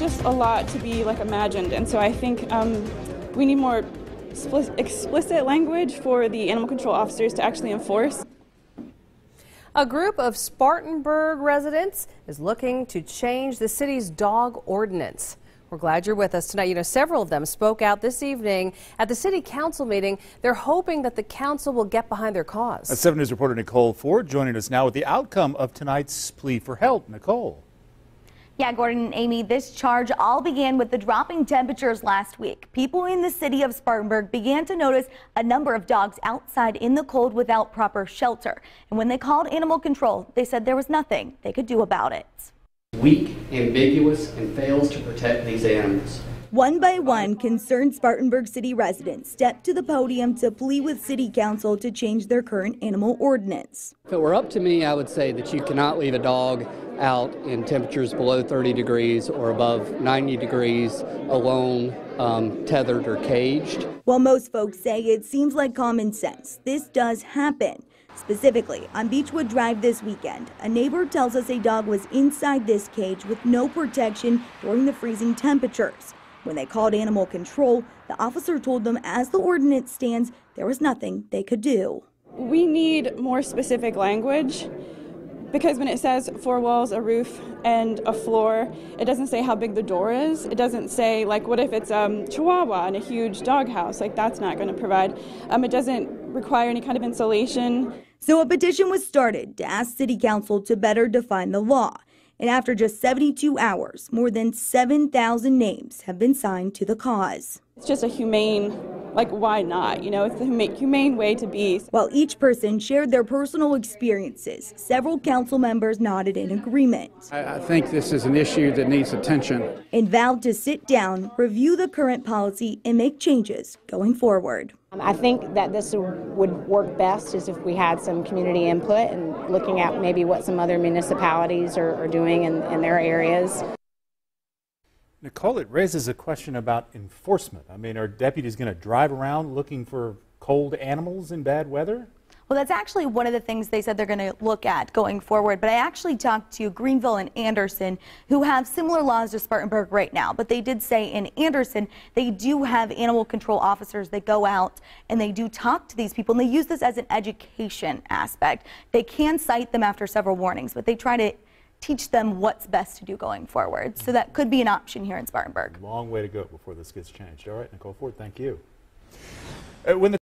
Just a lot to be imagined, and so I think we need more explicit language for the animal control officers to actually enforce. A group of Spartanburg residents is looking to change the city's dog ordinance. We're glad you're with us tonight. You know, several of them spoke out this evening at the city council meeting. They're hoping that the council will get behind their cause. 7 News reporter Nicole Ford joining us now with the outcome of tonight's plea for help. Nicole. Yeah, Gordon and Amy, this charge all began with the dropping temperatures last week. People in the city of Spartanburg began to notice a number of dogs outside in the cold without proper shelter. And when they called animal control, they said there was nothing they could do about it. Weak, ambiguous, and fails to protect these animals. One by one, concerned Spartanburg city residents stepped to the podium to plead with city council to change their current animal ordinance. If it were up to me, I would say that you cannot leave a dog out in temperatures below 30 degrees or above 90 degrees alone, tethered or caged. While most folks say it seems like common sense, this does happen. Specifically, on Beechwood Drive this weekend, a neighbor tells us a dog was inside this cage with no protection during the freezing temperatures. When they called animal control, the officer told them as the ordinance stands, there was nothing they could do. We need more specific language, because when it says 4 walls, a roof, and a floor, it doesn't say how big the door is. It doesn't say, what if it's Chihuahua in a huge doghouse? That's not going to provide. It doesn't require any kind of insulation. So a petition was started to ask City Council to better define the law. And after just 72 hours, more than 7,000 names have been signed to the cause. It's just a humane, why not? It's a humane way to be. While each person shared their personal experiences, several council members nodded in agreement. I think this is an issue that needs attention. And vowed to sit down, review the current policy, and make changes going forward. I think that this would work best is if we had some community input and looking at maybe what some other municipalities are doing in their areas. Nicole, it raises a question about enforcement. Are deputies going to drive around looking for cold animals in bad weather? Well, that's actually one of the things they said they're going to look at going forward. But I actually talked to Greenville and Anderson, who have similar laws to Spartanburg right now. But they did say in Anderson, they do have animal control officers that go out and they do talk to these people. And they use this as an education aspect. They can cite them after several warnings, but they try to teach them what's best to do going forward. So that could be an option here in Spartanburg. Long way to go before this gets changed. All right, Nicole Ford, thank you. When the